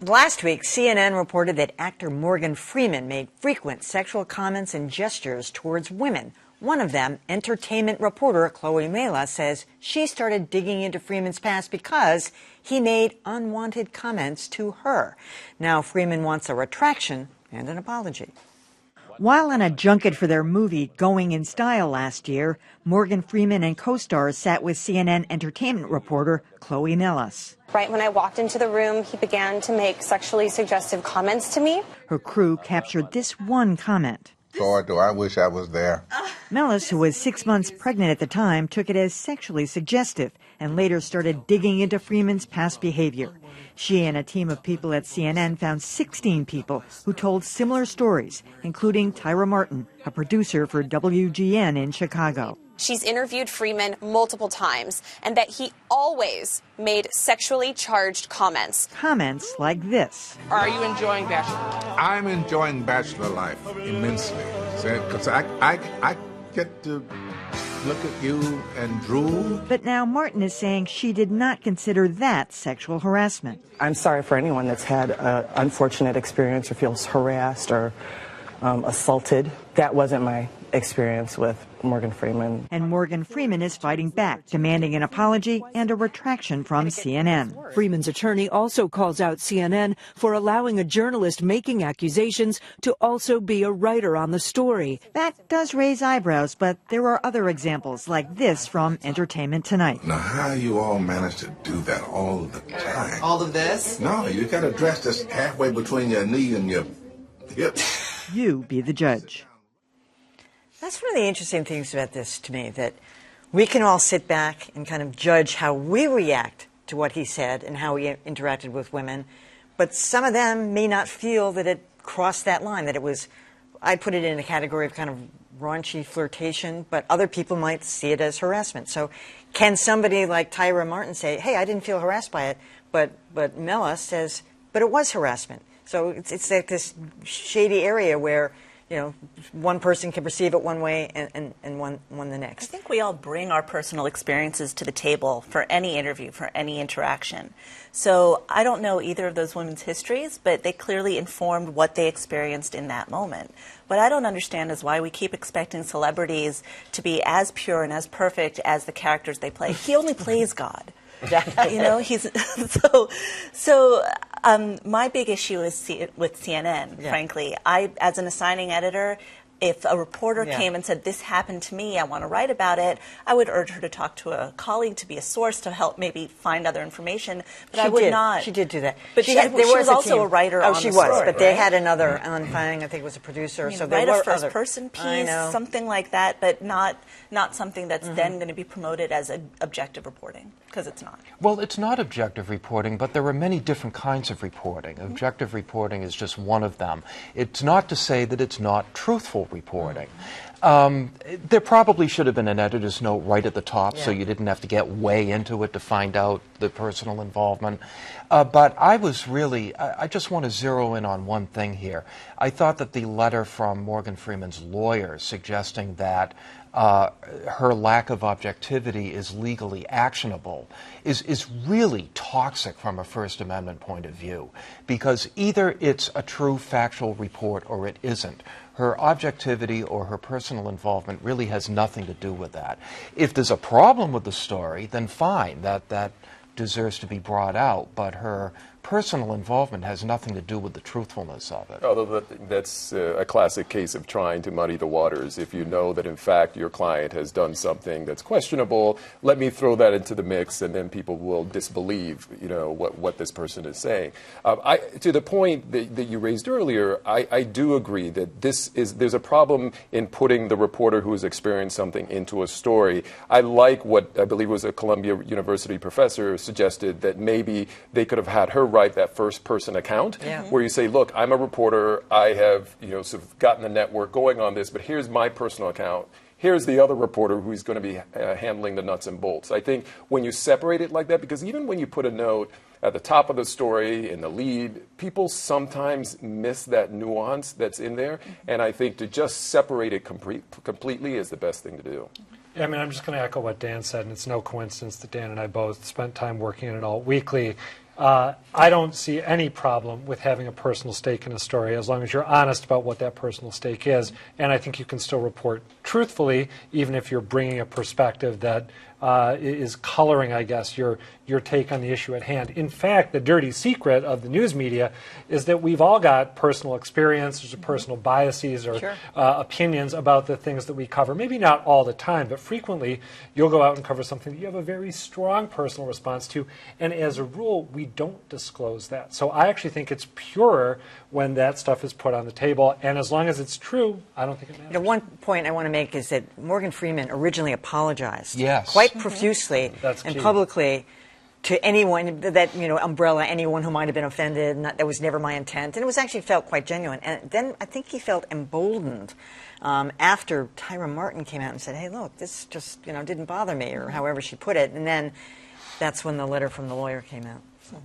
Last week, CNN reported that actor Morgan Freeman made frequent sexual comments and gestures towards women. One of them, entertainment reporter Chloe Melas, says she started digging into Freeman's past because he made unwanted comments to her. Now Freeman wants a retraction and an apology. While on a junket for their movie Going in Style last year, Morgan Freeman and co-stars sat with CNN entertainment reporter Chloe Melas. Right when I walked into the room, he began to make sexually suggestive comments to me. Her crew captured this one comment. Lord, do I wish I was there. Melas, who was 6 months pregnant at the time, took it as sexually suggestive and later started digging into Freeman's past behavior. She and a team of people at CNN found 16 people who told similar stories, including Tyra Martin, a producer for WGN in Chicago. She's interviewed Freeman multiple times, and that he always made sexually charged comments. Comments like this. Are you enjoying Bachelor? I'm enjoying Bachelor life immensely. Because I get to look at you and drool. But now Martin is saying she did not consider that sexual harassment. I'm sorry for anyone that's had an unfortunate experience or feels harassed or assaulted. That wasn't my experience with Morgan Freeman. And Morgan Freeman is fighting back, demanding an apology and a retraction from CNN. Freeman's attorney also calls out CNN for allowing a journalist making accusations to also be a writer on the story. That does raise eyebrows, but there are other examples like this from Entertainment Tonight. Now, how you all manage to do that all the time? All of this? No, you got to dress this halfway between your knee and your hip. You be the judge. That's one of the interesting things about this to me, that we can all sit back and kind of judge how we react to what he said and how he interacted with women, but some of them may not feel that it crossed that line, that it was, I put it in a category of kind of raunchy flirtation, but other people might see it as harassment. So can somebody like Tyra Martin say, hey, I didn't feel harassed by it, but Melas says, but it was harassment. So it's like this shady area where, you know, one person can perceive it one way and one the next. I think we all bring our personal experiences to the table for any interview, for any interaction. So I don't know either of those women's histories, but they clearly informed what they experienced in that moment. What I don't understand is why we keep expecting celebrities to be as pure and as perfect as the characters they play. He only plays God. You know, he's my big issue is with CNN, frankly. I, as an assigning editor, if a reporter came and said, this happened to me, I want to write about it, I would urge her to talk to a colleague to be a source to help maybe find other information. But I would not. She did do that. But she was also a writer on the story. Oh, she was, but they had another on finding, I think it was a producer. So write there were a first-person piece, something like that, but not something that's then going to be promoted as objective reporting, because it's not. Well, it's not objective reporting, but there are many different kinds of reporting. Objective reporting is just one of them. It's not to say that it's not truthful reporting. There probably should have been an editor's note right at the top, so you didn't have to get way into it to find out the personal involvement. But I was really, I just want to zero in on one thing here. I thought that the letter from Morgan Freeman's lawyer suggesting that her lack of objectivity is legally actionable is really toxic from a First Amendment point of view, because either it's a true factual report or it isn't. Her objectivity or her personal involvement really has nothing to do with that. If there's a problem with the story, then fine, that deserves to be brought out, but her personal involvement has nothing to do with the truthfulness of it. Although that's a classic case of trying to muddy the waters. If you know that, in fact, your client has done something that's questionable, let me throw that into the mix, and then people will disbelieve, you know, what this person is saying. To the point that you raised earlier, I do agree that there's a problem in putting the reporter who has experienced something into a story. I like what I believe was a Columbia University professor suggested, that maybe they could have had her write that first-person account, where you say, look, I'm a reporter, I have sort of gotten the network going on this, but here's my personal account. Here's the other reporter who's going to be handling the nuts and bolts. I think when you separate it like that, because even when you put a note at the top of the story, in the lead, people sometimes miss that nuance that's in there, and I think to just separate it completely is the best thing to do. Yeah, I mean, I'm just going to echo what Dan said, and it's no coincidence that Dan and I both spent time working on it all weekly. I don't see any problem with having a personal stake in a story as long as you're honest about what that personal stake is. And I think you can still report truthfully, even if you're bringing a perspective that is coloring, I guess, your take on the issue at hand. In fact, the dirty secret of the news media is that we've all got personal experiences or personal biases or opinions about the things that we cover. Maybe not all the time, but frequently you'll go out and cover something that you have a very strong personal response to, and as a rule, we don't disclose that. So I actually think it's purer when that stuff is put on the table, and as long as it's true, I don't think it matters. One point I want to make is that Morgan Freeman originally apologized quite profusely and key. Publicly to anyone that, umbrella anyone who might have been offended. That was never my intent. And it was actually felt quite genuine. And then I think he felt emboldened after Tyra Martin came out and said, hey, look, this just, didn't bother me, or however she put it. And then that's when the letter from the lawyer came out. So.